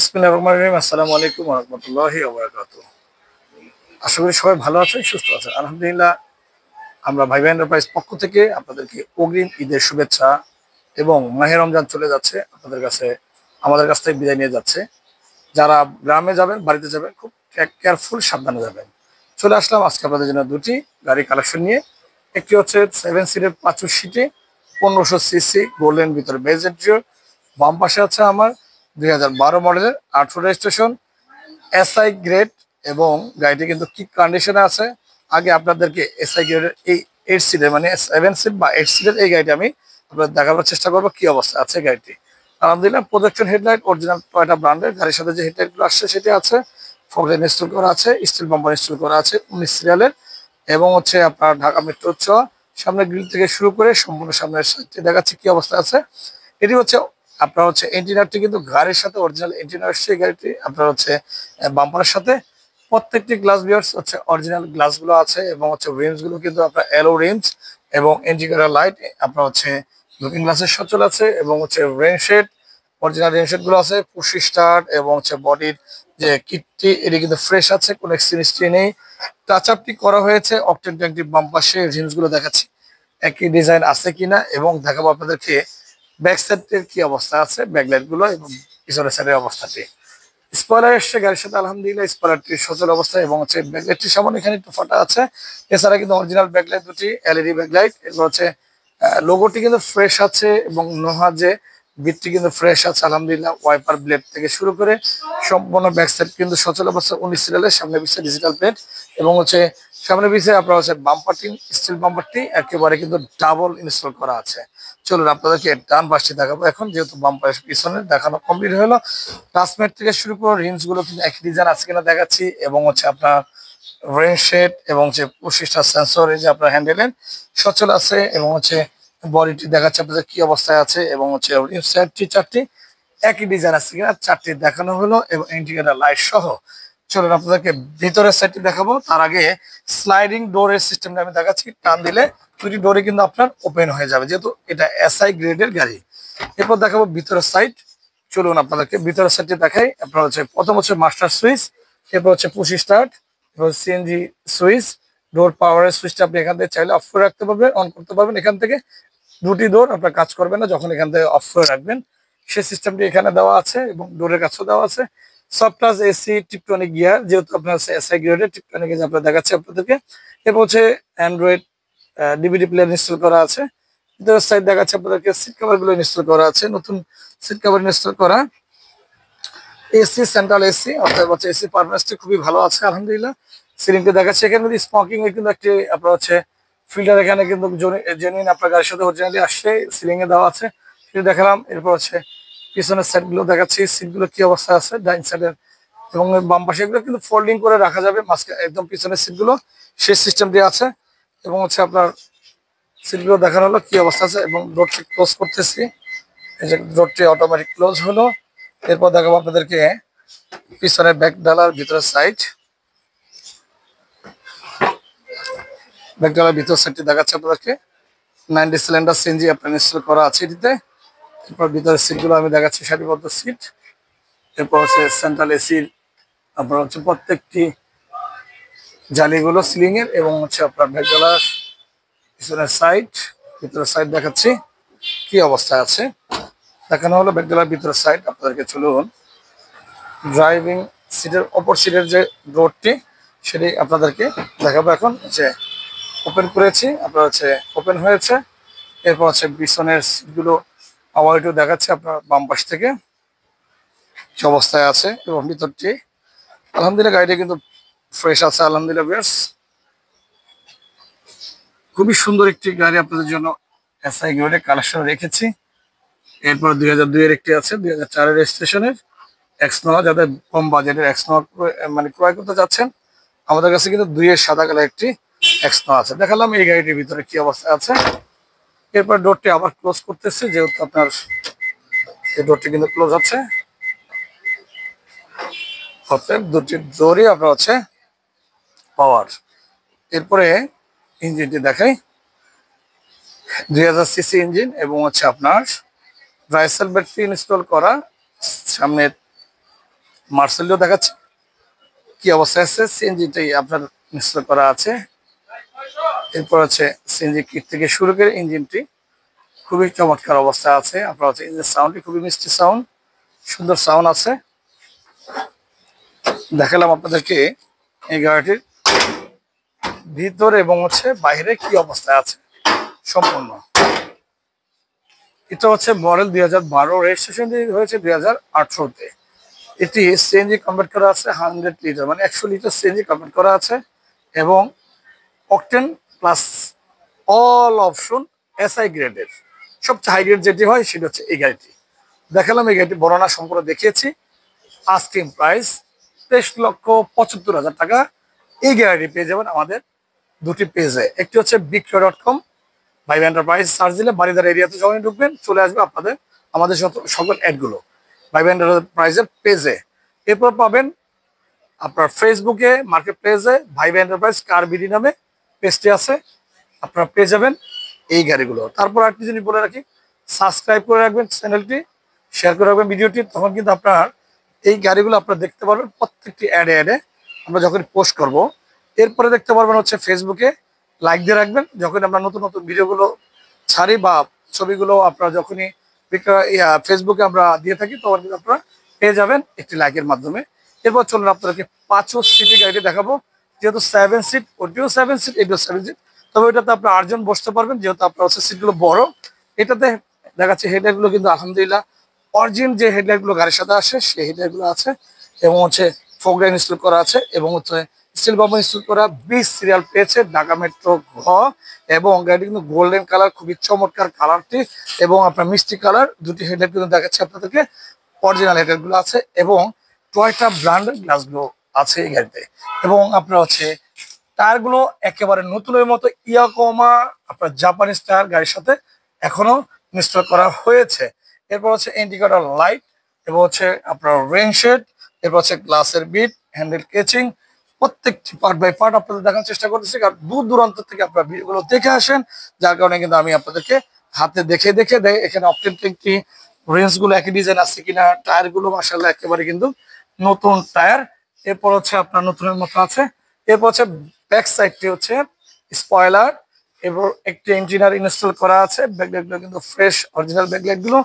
বিসমিল্লাহির রহমানির রহিম। আসসালামু আলাইকুম ওয়া রাহমাতুল্লাহি ওয়া বারাকাতুহু। আশা করি সবাই ভালো আছেন, সুস্থ আছেন। আলহামদুলিল্লাহ, আমরা ভাইবা এন্টারপ্রাইজ পক্ষ থেকে আপনাদেরকে অগ্রিম ঈদের শুভেচ্ছা এবং মাহে রমজান চলে যাচ্ছে। আপনাদের কাছে আমাদের কাছ থেকে বিদায় নিয়ে যাচ্ছে। যারা গ্রামে যাবেন, বাড়িতে যাবেন, খুব কেয়ারফুল, সাবধানে যাবেন। চলে আসলাম আজকে আপনাদের জন্য দুটি গাড়ি কালেকশন নিয়ে। একটি হচ্ছে 7 সিটের 5 সিটে 1500 সিসি গোল্ডেন ভিতরে বেজ ইন্টেরিয়র। বাম পাশে আছে আমার 2012 মডেলের 18 রেজিস্ট্রেশন এসআই গ্রেড, এবং গাড়িটি কিন্তু কি কন্ডিশনে আছে। আগে আপনাদেরকে এসআই গ্রেডের এই 8 সিটের মানে 7 সিট বা 8 সিটের এই গাড়িটি আমি আপনাদের দেখানোর চেষ্টা করবো কি অবস্থা আছে গাড়িটি। আলহামদুলিল্লাহ, প্রজেকশন হেডলাইট অরিজিনাল টয়োটা ব্র্যান্ডের, গাড়ির সাথে যে হেডলাইট গুলো আসছে সেটি আছে। ফগলাইট ইনস্টল করা আছে, স্টিল বাম্পার ইনস্টল করা আছে 19 সিরিয়ালের, এবং হচ্ছে আপনার ঢাকা মেট্রো ছ সামনের গ্রিল থেকে শুরু করে সম্পূর্ণ সামনের সাইডটি দেখাচ্ছে কি অবস্থা আছে। এটি হচ্ছে আপনার হচ্ছে ইঞ্জিনিয়ারটি কিন্তু গাড়ির সাথে অরিজিনাল ইঞ্জিনিয়ার আসছে গাড়িটি আপনার হচ্ছে বাম্পারের সাথে। প্রত্যেকটি গ্লাস বিয়ার্স হচ্ছে অরিজিনাল গ্লাস গুলো আছে, এবং হচ্ছে রিমস গুলো কিন্তু আপনার এলো রিমস, এবং ইন্ডিকেটর লাইট আপনার হচ্ছে লুকিং গ্লাসের সচল আছে, এবং হচ্ছে রেনশেড অরিজিনাল রেনশেড গুলো আছে। পুশি স্টার্ট এবং হচ্ছে বডির যে কিটটি এটি কিন্তু ফ্রেশ আছে, কোনো এক্সচেঞ্জটি নেই। টাচ আপটি করা হয়েছে। অকটেন ট্যাঙ্কটি বাম পাশে রিমস গুলো দেখাচ্ছি একই ডিজাইন আছে কিনা, এবং দেখাবো আপনাদেরকে ব্যাক সাইডের কি অবস্থা আছে, ব্যাকলাইট গুলো এবং পিছনের সাইডের অবস্থাটি। স্পয়লার এসছে গাড়ির সাথে, আলহামদুলিল্লাহ স্পয়লারটি সচল অবস্থায়, এবং হচ্ছে ব্যাকলাইটটির সামনে এখানে একটু ফাটা আছে। এছাড়া কিন্তু অরিজিনাল ব্যাকলাইট দুটি এলইডি ব্যাকলাইট। এরপর হচ্ছে লোগোটি কিন্তু ফ্রেশ আছে, এবং নোহা যে বিটটি কিন্তু ফ্রেশ আছে আলহামদুলিল্লাহ। ওয়াইপার ব্লেড থেকে শুরু করে সম্পূর্ণ ব্যাক সাইড কিন্তু সচল অবস্থা 19 সিরিয়ালের। সামনে পিছিয়ে ডিজিটাল প্লেট, এবং হচ্ছে সামনে পিছিয়ে আপনার হচ্ছে বাম্পারটি স্টিল বাম্পারটি একেবারে কিন্তু ডাবল ইনস্টল করা আছে। চলুন আপনাদেরকে ডান পাশটি দেখাবো এখন, যেহেতু বাম্পারের পিছনে দেখানো কমপ্লিট হলো। টাচম্যাট থেকে শুরু করে রিমস গুলো কিন্তু একই ডিজাইন আছে কিনা দেখাচ্ছি, এবং হচ্ছে আপনার রেনশেড এবং হচ্ছে প্রশিষ্ঠা সেন্সর এই যে আপনার হ্যান্ডেলের সচল আছে, এবং হচ্ছে বডিটি দেখাচ্ছে আপনাদের কি অবস্থায় আছে, এবং হচ্ছে রিম সাইডটি চারটি একই ডিজাইন আছে কিনা চারটি দেখানো হলো, এবং ইন্ডিকেটর লাইট সহ। চলুন আপনাদেরকে ভিতরের সাইডটি দেখাবো। তার আগে স্লাইডিং ডোরের সিস্টেমটা আমি দেখাচ্ছি। টান দিলে দুটি ডোরে কিন্তু আপনার ওপেন হয়ে যাবে, যেহেতু এটা এসআই গ্রেডের গাড়ি। এরপর দেখাবো ভিতরের সাইড। চলুন আপনাদেরকে ভিতরের সাইডটি দেখাই। আপনার হচ্ছে প্রথম হচ্ছে মাস্টার সুইচ, এরপর হচ্ছে পুশ স্টার্ট, এরপর সিএনজি সুইচ। ডোর পাওয়ারের সুইচটা আপনি এখান থেকে চাইলে অফ করে রাখতে পারবেন, অন করতে পারবেন। এখান থেকে দুটি ডোর আপনার কাজ করবে না যখন এখান থেকে অফ করে রাখবেন, সেই সিস্টেমটি এখানে দেওয়া আছে, এবং ডোরের কাছেও দেওয়া আছে। Soft touch AC Tiptronic gear, যেহেতু আপনার এসআই গ্রেডের টিপটনিক আপনার দেখাচ্ছে আপনাদেরকে। এরপর হচ্ছে অ্যান্ড্রয়েড ডিভিডি প্লেয়ার ইনস্টল করা আছে। ভিতরের সাইড দেখাচ্ছে আপনাদেরকে সিট কভার গুলো ইনস্টল করা আছে, নতুন সিট কভার ইনস্টল করা। এসি সেন্ট্রাল এসি, অর্থাৎ হচ্ছে এসি পারফরমেন্সটি খুবই ভালো আছে আলহামদুলিল্লাহ। সিলিংটি দেখাচ্ছে এখানে কিন্তু স্মোকিং এর কিন্তু একটি আপনার হচ্ছে ফিল্টার এখানে কিন্তু জেনুইন আপনার গাড়ির সাথে অরিজিনালি আসছে, সিলিং এ দেওয়া আছে, সেটা দেখালাম। এরপর হচ্ছে পিছনের সাইড গুলো দেখাচ্ছি, সিট গুলো কি অবস্থা আছে ডাইন সাইডের, এবং বাম পাশে এগুলো কিন্তু ফোল্ডিং করে রাখা যাবে। মাঝখানে একদম পিছনের সিট গুলো সেই সিস্টেমটি আছে, এবং হচ্ছে আপনার সিট গুলো দেখানো হলো কি অবস্থা আছে, এবং ডোরটি ক্লোজ করতেছি। এই যে ডোরটি অটোমেটিক ক্লোজ হলো। এরপর দেখাবো আপনাদেরকে পিছনের ব্যাক ডালার ভিতরের সাইড। ব্যাক ডালার ভিতর সাইডটি দেখাচ্ছে আপনাদেরকে 90 সিলিন্ডার সিএনজি আপনার ইনস্টল করা আছে এটিতে। এরপর ভিতরের সিটগুলো আমি দেখাচ্ছি, সারিবদ্ধ সিট। এরপর হচ্ছে সেন্ট্রাল এসির আপনার হচ্ছে প্রত্যেকটি জালিগুলো সিলিং এর, এবং হচ্ছে আপনার ব্যাক ডালার পিছনের সাইড, ভিতরের সাইড দেখাচ্ছি কি অবস্থায় আছে দেখানো হলো। ব্যাক ডালার ভিতরের সাইড আপনাদেরকে চলুন ড্রাইভিং সিটের অপর সিটের যে ডোরটি সেটি আপনাদেরকে দেখাবো এখন। যে ওপেন করেছি, আপনার হচ্ছে ওপেন হয়েছে। এরপর হচ্ছে পিছনের সিটগুলো আবার একটু দেখাচ্ছে আপনার বাম পাশ থেকে কি অবস্থায় আছে, এবং ভিতরটি আলহামদুলিল্লাহ গাড়িটা কিন্তু ফ্রেশ আছে আলহামদুলিল্লাহ। বেশ খুবই সুন্দর একটি গাড়ি আপনাদের জন্য এসআই গ্রেডের কালেকশন রেখেছি। এরপর 2002 এর একটি আছে, 2004 রেজিস্ট্রেশনের এক্সনোয়া, যাদের কম বাজেটের এক্সনোয়া মানে ক্রয় করতে চাচ্ছেন, আমাদের কাছে কিন্তু 2 এর সাদা কালার একটি এক্সনোয়া আছে। দেখালাম এই গাড়িটির ভিতরে কি অবস্থা আছে। এরপর ডোরটি আবার ক্লোজ করতেছি, যেহেতু আপনার এই ডোরটি কিন্তু ক্লোজ আছে। অতএব দুটি ডোরই আপনার হচ্ছে পাওয়ার। এরপরে ইঞ্জিনটি দেখাই, 2000 সিসি ইঞ্জিন, এবং হচ্ছে আপনার ড্রাইসেল ব্যাটারি ইনস্টল করা। সামনে মার্সেলিও দেখাচ্ছি কি অবস্থায় আছে। সিএনজিটাই আপনার ইনস্টল করা আছে। এরপর হচ্ছে সিএনজি কিট থেকে শুরু করে ইঞ্জিনটি খুবই চমৎকার অবস্থায় আছে। আপনার হচ্ছে ইঞ্জিন সাউন্ডটি খুবই মিষ্টি সাউন্ড, সুন্দর সাউন্ড আছে। দেখালাম আপনাদেরকে এই গাড়িটির ভিতরে এবং হচ্ছে বাইরে কি অবস্থায় আছে সম্পূর্ণ। এটা হচ্ছে মডেল 2012, রেজিস্ট্রেশন হয়েছে 2018-তে। এটি সিএনজি কনভার্ট করা আছে 100 লিটার, মানে 100 লিটার সিএনজি কনভার্ট করা আছে এবং octane plus all option SI গ্রেডের। সবচেয়ে হাই গ্রেড যেটি হয় সেটা হচ্ছে এই গাড়িটি। দেখালাম এই গাড়িটি বর্ণনা সম্পূর্ণ দেখিয়েছি। আস্কিং প্রাইস 23,75,000 টাকা। এই গাড়িটি পেয়ে যাবেন আমাদের দুটি পেজে। একটি হচ্ছে বিক্রয়.com, ভাইব এন্টারপ্রাইজ সার্চ দিলে বারিদার এরিয়াতে যখনই ঢুকবেন চলে আসবে আপনাদের আমাদের সকল অ্যাডগুলো ভাইব এন্টারপ্রাইজের পেজে। এরপর পাবেন আপনার ফেসবুকে মার্কেট প্লেসে ভাইব এন্টারপ্রাইজ কার বিডি নামে পেজটি আছে, আপনারা পেয়ে যাবেন এই গাড়িগুলো। তারপর আরেকটি জিনিস বলে রাখি, সাবস্ক্রাইব করে রাখবেন চ্যানেলটি, শেয়ার করে রাখবেন ভিডিওটি, তখন কিন্তু আপনার এই গাড়িগুলো আপনারা দেখতে পারবেন প্রত্যেকটি অ্যাডে আমরা যখন পোস্ট করব। এরপরে দেখতে পারবেন হচ্ছে ফেসবুকে লাইক দিয়ে রাখবেন, যখন আমরা নতুন নতুন ভিডিওগুলো ছাড়ি বা ছবিগুলো আপনারা যখনই ফেসবুকে আমরা দিয়ে থাকি তখন কিন্তু আপনারা পেয়ে যাবেন একটি লাইকের মাধ্যমে। এরপর চলুন আপনাদেরকে 5 সিটি গাড়িটি দেখাবো। যেহেতু 7 সিট, ওটিও 7 সিট, এটিও 7 সিট, তবে ওইটাতে আপনার 8 জন বসতে পারবেন যেহেতু আপনার হচ্ছে সিটগুলো বড়। এটাতে দেখাচ্ছে হেডলাইটগুলো কিন্তু আলহামদুলিল্লাহ অরিজিন যে হেডলাইটগুলো গাড়ির সাথে আসে সেই হেডলাইটগুলো আছে এবং হচ্ছে ফগ লাইট ইনস্টল করা আছে এবং হচ্ছে স্টিল বাম্পার ইনস্টল করা। 20 সিরিয়াল পেয়েছে ঢাকা মেট্রো ঘ এবং গাড়িটি কিন্তু গোল্ডেন কালার, খুবই চমৎকার কালারটি এবং আপনার মিষ্টি কালার। দুটি হেডলাইট কিন্তু দেখাচ্ছে আপনাদেরকে, অরিজিনাল হেডলাইটগুলো আছে এবং টয়টা ব্র্যান্ডের গ্লাসগুলো আছে এই গাড়িতে। এবং আপনার হচ্ছে টায়ারগুলো একেবারে নতুনের মতো ইয়াকোমা আপনার জাপানিজ টায়ার গাড়ির সাথে এখনো ইনস্টল করা হয়েছে। এরপর হচ্ছে ইন্ডিকেটর লাইট এবং হচ্ছে আপনার রেইন শেড, এরপর হচ্ছে গ্লাসের বিট, হ্যান্ডেল কেচিং, প্রত্যেকটি পার্ট বাই পার্ট আপনাদের দেখানোর চেষ্টা করতেছি, কারণ দূর দূরান্ত থেকে আপনারা ভিডিওগুলো দেখে আসেন, যার কারণে কিন্তু আমি আপনাদেরকে হাতে দেখে দেখে এখানে অপটেন্টিকটি রেঞ্জ গুলো একই ডিজাইন আছে কিনা, টায়ার গুলো মাসাল্লাহ একেবারে কিন্তু নতুন টায়ার। এরপর হচ্ছে আপনার নতুনের মতো আছে। এরপর হচ্ছে ব্যাক সাইডটি হচ্ছে স্পয়লার এবং একটি ইঞ্জিনিয়ার ইনস্টল করা আছে। ব্যাকলাইট গুলো কিন্তু ফ্রেশ অরিজিনাল ব্যাকলাইট গুলো,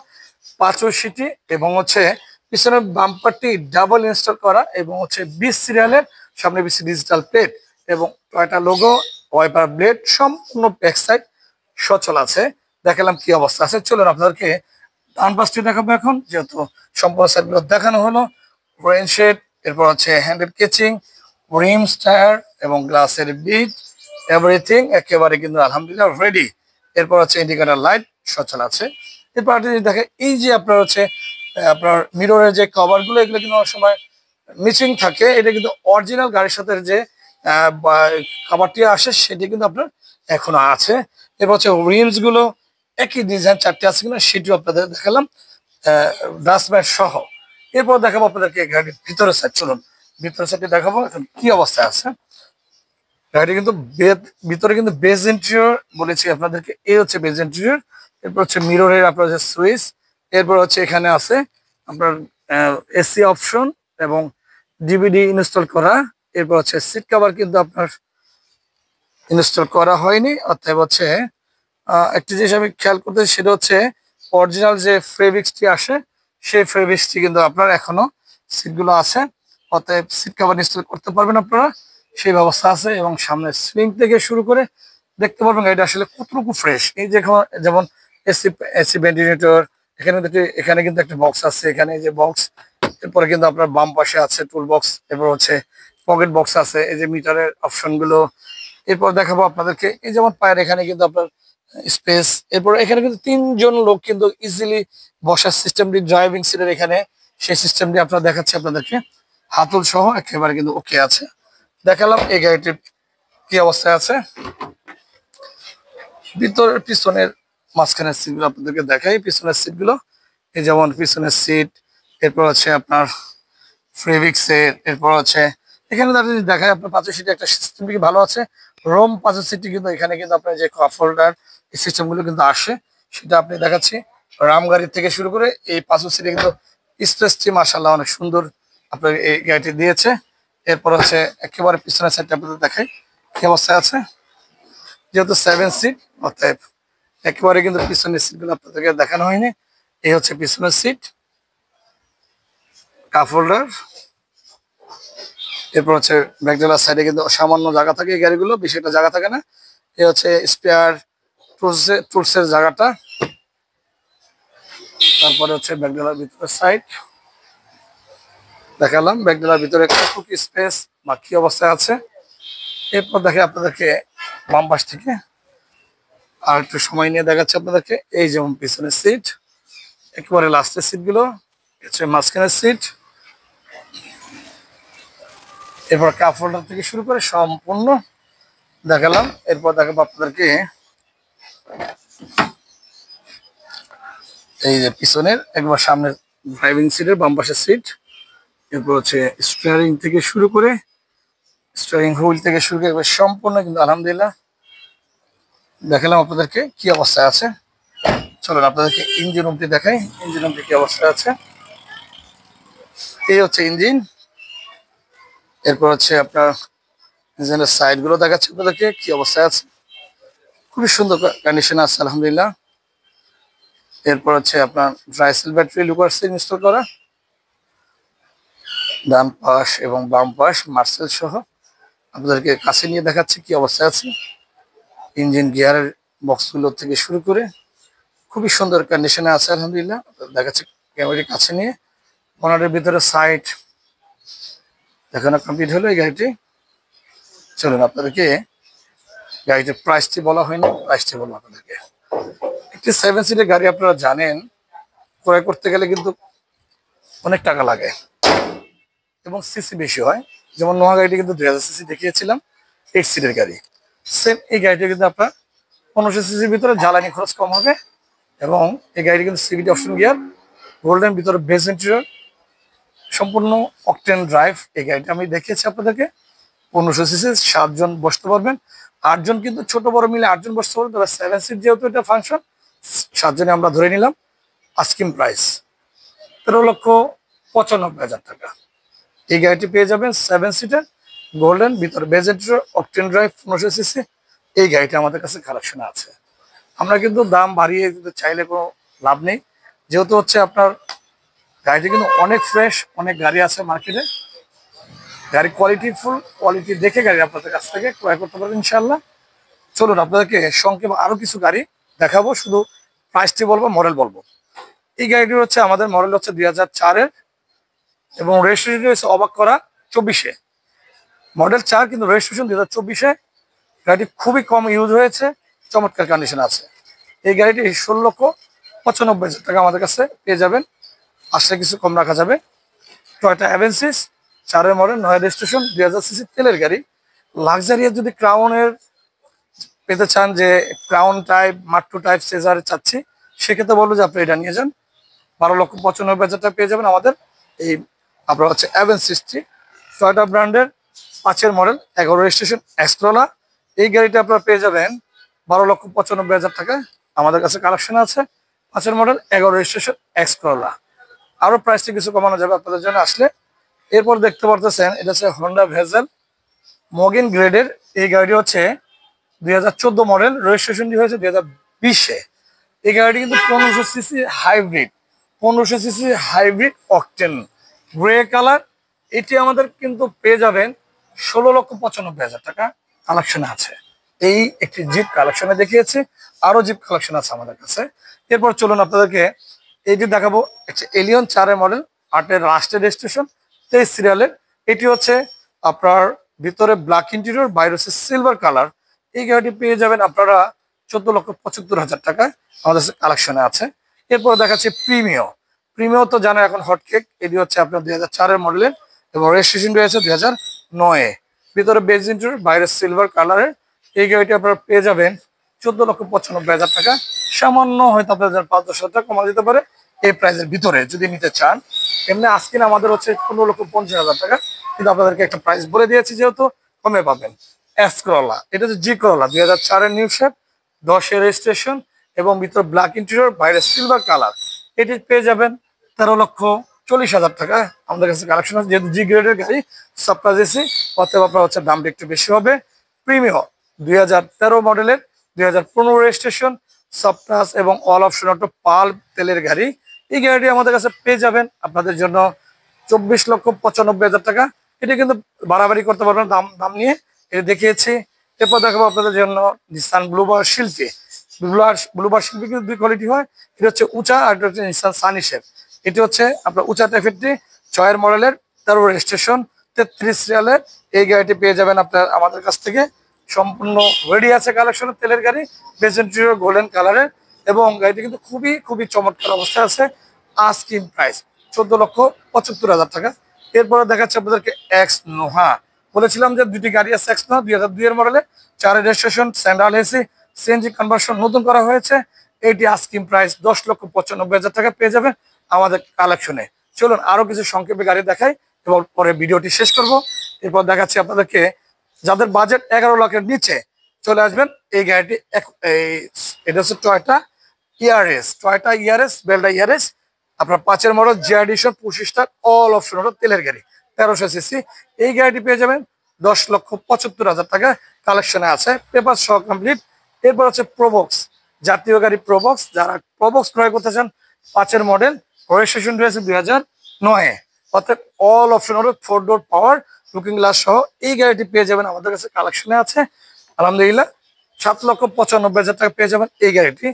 5 সিটি এবং হচ্ছে পিছনের বাম্পারটি ডাবল ইনস্টল করা এবং হচ্ছে 20 সিরিয়ালের, সামনে 20 ডিজিটাল প্লেট এবং টয়টা লোগো, ওয়াইপার ব্লেড, সম্পূর্ণ ব্যাক সাইড সচল আছে। দেখালাম কি অবস্থা আছে। চলুন আপনাদেরকে ডান পাশটি দেখাবো এখন, যেহেতু সম্পূর্ণ সাইডগুলো দেখানো হলো। রেইন শেড, এরপর হচ্ছে হ্যান্ডেল কেচিং, রিমস, টায়ার এবং গ্লাসের বিট, এভরিথিং একেবারে কিন্তু আলহামদুলিল্লাহ রেডি। এরপর হচ্ছে ইন্ডিকেটর লাইট সচল আছে। এরপর আপনি যদি দেখেন এই যে আপনার হচ্ছে আপনার মিররের যে কভারগুলো, এগুলো কিন্তু অনেক সময় মিসিং থাকে। এটা কিন্তু অরিজিনাল গাড়ির সাথে যে কভারটি আসে সেটি কিন্তু আপনার এখনো আছে। এরপর হচ্ছে রিমস গুলো একই ডিজাইন 4টি আছে কিনা সেটিও আপনাদের দেখালাম ডাস্টম্যাট সহ। এরপর দেখাবো আপনাদেরকে গাড়ির ভিতরের সাইড। চলুন ভিতরের সাইডটি দেখাবো এখন কি অবস্থায় আছে। গাড়িটি কিন্তু ভিতরে কিন্তু বেজ ইন্টেরিয়র বলেছি আপনাদেরকে, এই হচ্ছে বেজ ইন্টেরিয়র। এরপর হচ্ছে মিররের আপনার হচ্ছে সুইচ, এরপর হচ্ছে এখানে আছে আপনার এসি অপশন এবং ডিভিডি ইনস্টল করা। এরপর হচ্ছে সিট কভার কিন্তু আপনার ইনস্টল করা হয়নি, অর্থাৎ হচ্ছে একটি জিনিস আমি খেয়াল করতে, সেটা হচ্ছে অরিজিনাল যে ফেব্রিক্সটি আসে সেই ফেব্রিক্সটি কিন্তু আপনার এখনো সিটগুলো আছে, অতএব সিট কভার ইনস্টল করতে পারবেন আপনারা, সেই ব্যবস্থা আছে। এবং সামনে সুইং থেকে শুরু করে দেখতে পারবেন গাড়িটা আসলে কতটুকু ফ্রেশ। এই যে যেমন এসি এসি ভেন্টিলেটর, এখানে কিন্তু একটা বক্স আছে, এখানে এই যে বক্স, এরপরে কিন্তু আপনার বাম পাশে আছে টুল বক্স, এরপর হচ্ছে পকেট বক্স আছে, এই যে মিটারের অপশন গুলো। এরপর দেখাবো আপনাদেরকে এই যেমন পায়ের এখানে কিন্তু আপনার স্পেস। এরপর এখানে কিন্তু 3 জন লোক কিন্তু ইজিলি বসার সিস্টেমটি, ড্রাইভিং সিটের এখানে সেই সিস্টেমটি আপনারা দেখাচ্ছে আপনাদেরকে, হাতল সহ একেবারে কিন্তু ওকে আছে। দেখালাম এই গাড়িটির কি অবস্থায় আছে। ভিতরের পিছনের মাঝখানের সিটগুলো আপনাদেরকে দেখাই। পিছনের সিটগুলো এই যেমন পিছনের সিট, এরপর হচ্ছে আপনার ফেব্রিক্সের, এরপর হচ্ছে এখানে যদি দেখায় আপনার 5 সিটে একটা সিস্টেম কি ভালো আছে। রোম 5 সিটটি কিন্তু এখানে কিন্তু আপনার যে কাপ হোল্ডার এই সিস্টেমগুলো কিন্তু আসে, সেটা আপনি দেখাচ্ছি। রাম গাড়ির থেকে শুরু করে এই 5 সিটে কিন্তু স্পেসটি মাশাআল্লাহ অনেক সুন্দর আপনার এই গাড়িটি দিয়েছে। এরপর হচ্ছে একেবারে পিছনের সাইডটা আপনাদের দেখাই কি অবস্থায় আছে। যেহেতু 7 সিট, অতএব একেবারে কিন্তু পিছনের সিটগুলো আপনাদেরকে দেখানো হয়নি। এই হচ্ছে পিছনের সিট, কাপ হোল্ডার। এরপর হচ্ছে ব্যাকডালার সাইডে কিন্তু সামান্য জায়গা থাকে, এই গাড়িগুলো বেশি একটা জায়গা থাকে না। এই হচ্ছে স্পেয়ার টুলসের জায়গাটা। তারপরে হচ্ছে ব্যাকডালার ভিতরের সাইড দেখালাম, ব্যাকডালার ভিতরে কতটুকু স্পেস বা কি অবস্থায় আছে। এরপর দেখে আপনাদেরকে বাম পাশ থেকে আর একটু সময় নিয়ে দেখাচ্ছে আপনাদেরকে। এই যেমন পিছনের সিট, একেবারে লাস্টের সিট গুলো, হচ্ছে মাঝখানের সিট। এরপর কাপ হোল্ডার থেকে শুরু করে সম্পূর্ণ দেখালাম। এরপর দেখাবো আপনাদেরকে এই যে পিছনের একবার সামনে ড্রাইভিং সিটের বাম পাশের সিট। এরপর হচ্ছে স্টিয়ারিং থেকে শুরু করে, স্টিয়ারিং হুইল থেকে শুরু করে একবার সম্পূর্ণ কিন্তু আলহামদুলিল্লাহ দেখালাম আপনাদেরকে কি অবস্থায় আছে। চলুন আপনাদেরকে ইঞ্জিন রুমটি দেখাই, ইঞ্জিন রুমটি কি অবস্থায় আছে। এই হচ্ছে ইঞ্জিন। এরপর হচ্ছে আপনার ইঞ্জিনের সাইড গুলো দেখাচ্ছে আপনাদেরকে কি অবস্থায় আছে, খুবই সুন্দর কন্ডিশন আছে আলহামদুলিল্লাহ। এরপর হচ্ছে আপনার ড্রাইসেল ব্যাটারি লুকার্স ইনস্টল করা, ডান পাশ এবং বাম পাশ মার্সেল সহ আপনাদেরকে কাছে নিয়ে দেখাচ্ছে কি অবস্থায় আছে। ইঞ্জিন গিয়ারের বক্সগুলো থেকে শুরু করে খুবই সুন্দর কন্ডিশনে আছে আলহামদুলিল্লাহ, দেখাচ্ছে ক্যামেরার কাছে নিয়ে। বনেটের ভিতরে সাইড দেখানো কমপ্লিট হলো এই গাড়িটি। চলুন আপনাদেরকে গাড়িটির প্রাইসটি বলা হয়নি, প্রাইসটি বলবো আপনাদেরকে। একটি 7 সিটের গাড়ি আপনারা জানেন ক্রয় করতে গেলে কিন্তু অনেক টাকা লাগে এবং সিসি বেশি হয়। যেমন নোয়া গাড়িটি কিন্তু 2000 সিসি দেখিয়েছিলাম, 8 সিটের গাড়ি। সেম এই গাড়িটি কিন্তু আপনার 1500 সিসির ভিতরে জ্বালানি খরচ কম হবে এবং এই গাড়িটি কিন্তু সিভিটি অপশন গিয়ার, গোল্ডেন ভিতরে বেস ইন্টেরিয়র, সম্পূর্ণ অকটেন ড্রাইভ। এই গাড়িটা আমি দেখিয়েছি আপনাদেরকে। 1500 সিসি, 7 জন বসতে পারবেন। 8 জন কিন্তু ছোট বড় মিলে 8 জন বসতে পারবেন, তবে 7 সিট যেহেতু এটা ফাংশন, 7 জনে আমরা ধরে নিলাম। আস্কিং প্রাইস 13,95,000 টাকা। এই গাড়িটি পেয়ে যাবেন 7 সিটার, গোল্ডেন, ভিতরে beige interior, octane drive, 1500 CC. এই গাড়িটা আমাদের কাছে কালেকশনে আছে। আমরা কিন্তু দাম বাড়িয়ে কিন্তু চাইলে কোনো লাভ নেই, যেহেতু হচ্ছে আপনার গাড়িটি কিন্তু অনেক ফ্রেশ, অনেক গাড়ি আছে মার্কেটে। গাড়ি কোয়ালিটিফুল, কোয়ালিটি দেখে গাড়ি আপনাদের কাছ থেকে ক্রয় করতে পারবেন ইনশাল্লাহ। চলুন আপনাদেরকে সংক্ষেপে আরো কিছু গাড়ি দেখাবো, শুধু প্রাইসটি বলবো, মডেল বলবো। এই গাড়িটি হচ্ছে আমাদের মডেল হচ্ছে 2004-এর এবং রেজিস্ট্রেশন হচ্ছে অবাক করা 24-এ। মডেল 4 কিন্তু রেজিস্ট্রেশন 2024-এ। গাড়িটি খুবই কম ইউজ হয়েছে, চমৎকার কন্ডিশন আছে। এই গাড়িটি 16,95,000 টাকা আমাদের কাছে পেয়ে যাবেন, আসলে কিছু কম রাখা যাবে। টয়োটা অ্যাভেন্সিস 4-এর মডেল, 9 রেজিস্ট্রেশন, 2000 সিসি তেলের গাড়ি। লাক্সারিয়াস যদি ক্রাউনের পেতে চান, যে ক্রাউন টাইপ, মাট্টু টাইপ, সেজার চাচ্ছি, সেক্ষেত্রে বলবো যে আপনি এটা নিয়ে যান। 12,95,000 টাকা পেয়ে যাবেন আমাদের এই আপনার হচ্ছে অ্যাভেন্সিসটি। টয়োটা ব্র্যান্ডের 5-এর মডেল, 11 রেজিস্ট্রেশন, এক্সক্রোলা। এই গাড়িটা আপনারা পেয়ে যাবেন 12,95,000 টাকা আমাদের কাছে কালেকশন আছে। 5-এর মডেল, 11 রেজিস্ট্রেশন, এক্সক্রোলা। আরো প্রাইসটি কিছু কমানো যাবে আপনাদের জন্য আসলে। এরপর দেখতে পারতেছেন এটা হচ্ছে হন্ডা ভেজেল মগিন গ্রেডের। এই গাড়িটি হচ্ছে 2014 মডেল, রেজিস্ট্রেশনটি হয়েছে 2020-এ। এই গাড়িটি কিন্তু 1500 CC hybrid, 1500 CC hybrid octane grey colour. এটি আমাদের কিন্তু পেয়ে যাবেন 16,95,000 টাকা কালেকশনে আছে। এই একটি জিপ কালেকশনে দেখিয়েছি, আরো জিপ কালেকশন আছে আমাদের কাছে। এরপর চলুন আপনাদেরকে এইটি দেখাবো, একটা এলিয়ন 4-এর মডেল, 8-এর লাস্টের রেজিস্ট্রেশন, 23 সিরিয়ালের। এটি হচ্ছে আপনার ভিতরে ব্ল্যাক ইন্টেরিয়র, বাইরে হচ্ছে সিলভার কালার। এই গাড়িটি পেয়ে যাবেন আপনারা 14,75,000 টাকায় আমাদের কালেকশনে আছে। এরপর দেখাচ্ছে প্রিমিও। প্রিমিও তো জানো এখন হটকেক। এটি হচ্ছে আপনার 2004-এর মডেলের এবং রেজিস্ট্রেশন রয়েছে 2009-এ। ভিতরে বেজ ইন্টেরিয়র, বাইরে সিলভার কালারের। এই গাড়িটি আপনারা পেয়ে যাবেন 14,95,000 টাকা। সামান্য হয়তো আপনাদের 5-10 টাকা কমা যেতে পারে এই প্রাইসের ভিতরে যদি নিতে চান। এমনি আজকে আমাদের হচ্ছে 15,50,000 টাকা, কিন্তু আপনাদেরকে একটা প্রাইস বলে দিয়েছি যেহেতু কমে পাবেন। এস করলা, এটা হচ্ছে জি করলা, 2004-এর নিউ শেপ, 10-এর রেজিস্ট্রেশন এবং ভিতরে ব্ল্যাক ইন্টেরিয়র, বাইরে সিলভার কালার। এটি পেয়ে যাবেন 40,000 টাকা আমাদের কাছে কালেকশন আছে। যেহেতু জি গ্রেডের গাড়ি সারপ্রাইজ এসি, অতএব আপনার হচ্ছে দামটা একটু বেশি হবে। প্রিমিয়াম 2013 মডেলের, 2015 রেজিস্ট্রেশন, সাবটাস এবং অল অপশন অটো পাল্প তেলের গাড়ি। এই গাড়িটি আমাদের কাছে পেয়ে যাবেন আপনাদের জন্য 24,95,000 টাকা। এটা কিন্তু বাড়াবাড়ি করতে পারবেন দাম দাম নিয়ে, এটা দেখিয়েছি। এরপর দেখাবো আপনাদের জন্য নিসান ব্লুবার শিল্পী। ব্লুবার শিল্পী কিন্তু দুই কোয়ালিটি হয়, এটা হচ্ছে উঁচা আর এটা হচ্ছে নিসান সানি শেপ। এটি হচ্ছে আপনার উঁচা টাইপেরটি 6 মডেলের 13 রেজিস্ট্রেশন 33 সিরিয়ালের। এই গাড়িটি পেয়ে যাবেন আপনার আমাদের কাছ থেকে সম্পূর্ণ রেডি আছে কালেকশনের তেলের গাড়ি, প্রেজেন্টিও গোল্ডেন কালারের, এবং গাড়িটি কিন্তু খুবই খুবই চমৎকার অবস্থায় আছে। আস্কিং প্রাইস 14,75,000 টাকা। এরপরে দেখাচ্ছে আপনাদেরকে এক্স নোহা। বলেছিলাম যে দুটি গাড়ি আছে এক্স নোহা 2002 এর মডেলে, 4 registration, sandal AC, CNG conversion নতুন করা হয়েছে। এইটি আস্কিং প্রাইস 10,95,000 টাকা পেয়ে যাবেন আমাদের কালেকশনে। চলুন আরো কিছু সংক্ষেপে গাড়ি দেখাই এবং পরে ভিডিওটি শেষ করব। এরপর দেখাচ্ছি আপনাদেরকে যাদের বাজেট 11 লাখের নিচে চলে আসবেন এই গাড়িটি। এটা হচ্ছে টয়োটা ইয়ারএস বেলডা ইয়ারএস, আপনার 5 মডেল জি এডিশন 25 স্টার অল অপশন হলো তেলের গাড়ি, 1300 সিসি। এই গাড়িটি পেয়ে যাবেন 10,75,000 টাকা কালেকশনে আছে, পেপার সহ কমপ্লিট। এরপর হচ্ছে প্রোবক্স, জাতীয় গাড়ি প্রোবক্স। যারা প্রোবক্স ক্রয় করতে চান 5 মডেল, রেজিস্ট্রেশন রয়েছে 2009-এ, অর্থাৎ অল অপশন হলো 4 ডোর পাওয়ার লুকিং গ্লাস সহ এই গাড়িটি পেয়ে যাবেন আমাদের কাছে কালেকশনে আছে। আলহামদুলিল্লাহ 7,95,000 টাকা পেয়ে যাবেন এই গাড়িটি।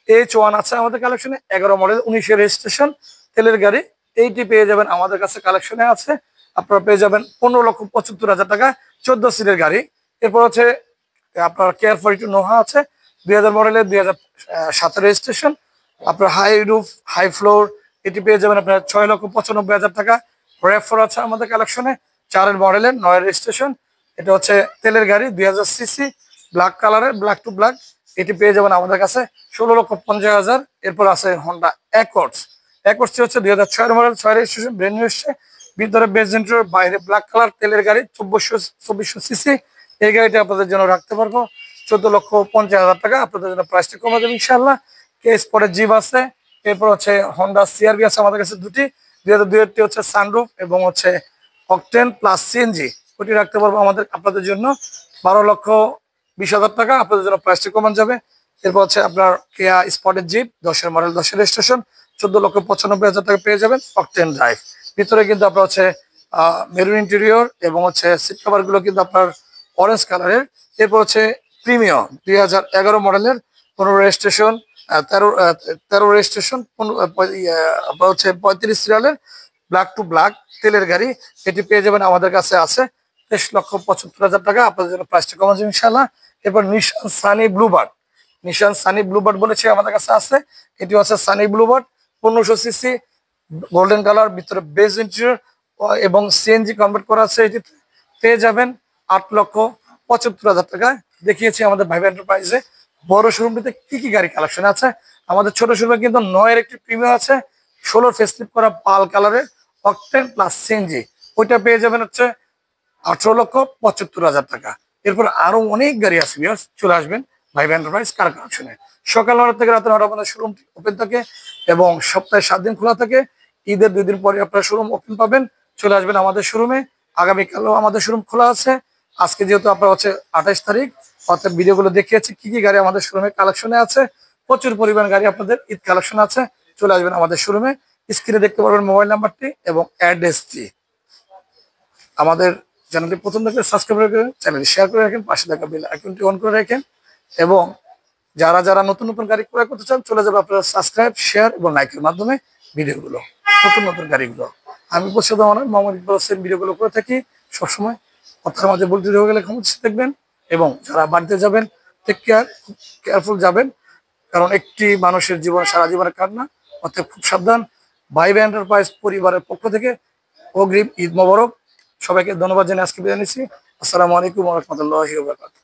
H1 আছে আমাদের কালেকশনে, 11 মডেল 19-এর রেজিস্ট্রেশন তেলের গাড়ি। এইটি পেয়ে যাবেন আমাদের কাছে কালেকশনে আছে। আপনারা পেয়ে যাবেন 15,75,000 টাকা 14 সিটের গাড়ি। এরপর হচ্ছে আপনার কেয়ার 42 নোহা আছে, 2000 মডেলের, 2007 রেজিস্ট্রেশন, আপনার হাই রুফ হাই ফ্লোর। এটি পেয়ে যাবেন আপনার 6,95,000 টাকা। র্যাফ4 আছে আমাদের কালেকশনে, 4 মডেলের, 9 রেজিস্ট্রেশন। এটা হচ্ছে তেলের গাড়ি 2000 সিসি, ব্ল্যাক কালারের, ব্ল্যাক টু ব্ল্যাক। এটি পেয়ে যাবেন আমাদের কাছে 16,50,000। এরপর আছে হন্ডা অ্যাকর্ডস হচ্ছে 2006 মডেল, 6 রেজিস্ট্রেশন, ব্র্যান্ড নিউ এসছে। ভিতরে বেজেন্টার, বাইরে ব্ল্যাক কালার, তেলের গাড়ি 2400 সিসি। এই গাড়িটা আপনাদের জন্য রাখতে পারবো 14,50,000 টাকা। আপনাদের জন্য প্রাইসটা কমে যাবে ইনশাল্লাহ। কেস পরে জিপ আছে। এরপর হচ্ছে হন্ডা সিআরভি আছে আমাদের কাছে দুটি, 2002-এরটি হচ্ছে সানরুফ এবং হচ্ছে অকটেন প্লাস সিএনজি। ওটি রাখতে পারবো আপনাদের জন্য 12,20,000 টাকা। আপনাদের জন্য প্রাইসটা কমান যাবে। এরপর হচ্ছে আপনার কেয়া স্পটের জিপ 10 মডেল, 10 রেজিস্ট্রেশন, 14,95,000 টাকা পেয়ে যাবেন অকটেন ড্রাইভ। ভিতরে কিন্তু আপনার হচ্ছে মেরুন ইন্টেরিয়র এবং হচ্ছে সিট কভার গুলো কিন্তু আপনার অরেঞ্জ কালারের। এরপর হচ্ছে প্রিমিয়াম 2011 মডেলের, 15 রেজিস্ট্রেশন, 13 রেজিস্ট্রেশন, আপনার হচ্ছে 35 সিরিয়ালের, ব্ল্যাক টু ব্ল্যাক তেলের গাড়ি। এটি পেয়ে যাবেন আমাদের কাছে আছে 23,75,000 টাকা। আপনাদের জন্য প্রাইসটা কমা যাবে ইনশাল্লাহ। এরপর নিশান সানি ব্লুবার্ড বলেছে আমাদের কাছে আছে। এটি হচ্ছে Sunny Bluebird 1500 CC, golden colour, ভিতরে বেজ ইন্টেরিয়র এবং সিএনজি কনভার্ট করা আছে। এটি পেয়ে যাবেন 8,75,000 টাকায়। দেখিয়েছি আমাদের ভাইবা এন্টারপ্রাইজে বড় শোরুমটিতে কি কি গাড়ি কালেকশন আছে। আমাদের ছোট শোরুমে কিন্তু 9-এর একটি প্রিমিয়াম আছে, 16 ফেসলিপ করা পাল কালারের অকটেন প্লাস সিএনজি। ওইটা পেয়ে যাবেন হচ্ছে 18,75,000 টাকা। এরপর আরো অনেক গাড়ি আছে, চলে আসবেন ভাইবা এন্টারপ্রাইজ কার কালেকশনে। সকাল 9টা থেকে রাত 9টা পর্যন্ত শোরুমটি ওপেন থাকে এবং সপ্তাহে 7 দিন খোলা থাকে। ঈদের 2 দিন পরে আপনারা শোরুম ওপেন পাবেন, চলে আসবেন আমাদের শোরুমে। আগামীকালও আমাদের শোরুম খোলা আছে। আজকে যেহেতু আপনার হচ্ছে 28 তারিখ, অর্থাৎ ভিডিওগুলো দেখিয়েছি কি কি গাড়ি আমাদের শোরুমে কালেকশনে আছে। প্রচুর পরিমাণ গাড়ি আপনাদের ঈদ কালেকশন আছে, চলে আসবেন আমাদের শোরুমে। স্ক্রিনে দেখতে পারবেন মোবাইল নাম্বারটি এবং অ্যাড্রেসটি। আমাদের চ্যানেলটি প্রথম থেকে সাবস্ক্রাইব করে রাখেন, চ্যানেলটি শেয়ার করে রাখেন, পাশে থাকা বেল আইকনটি অন করে রাখেন। এবং যারা যারা নতুন নতুন গাড়ি ক্রয় করতে চান চলে যাবে আপনারা সাবস্ক্রাইব, শেয়ার এবং লাইকের মাধ্যমে ভিডিওগুলো, নতুন নতুন গাড়িগুলো। আমি পছন্দ মোহাম্মদ ইকবাল হোসেন ভিডিওগুলো করে থাকি সবসময়। কথার মাঝে বলতে হয়ে গেলে ক্ষমতা দেখবেন। এবং যারা বাড়িতে যাবেন টেক কেয়ার, খুব কেয়ারফুল যাবেন, কারণ একটি মানুষের জীবন সারা জীবনের কান্না, অর্থাৎ খুব সাবধান। ভাইবা এন্টারপ্রাইজ পরিবারের পক্ষ থেকে অগ্রিম ঈদ মোবারক। সবাইকে ধন্যবাদ জানিয়ে আজকে বিদায় নিচ্ছি। আসসালামু আলাইকুম ওয়া রাহমাতুল্লাহি ওয়া বারাকাতুহু।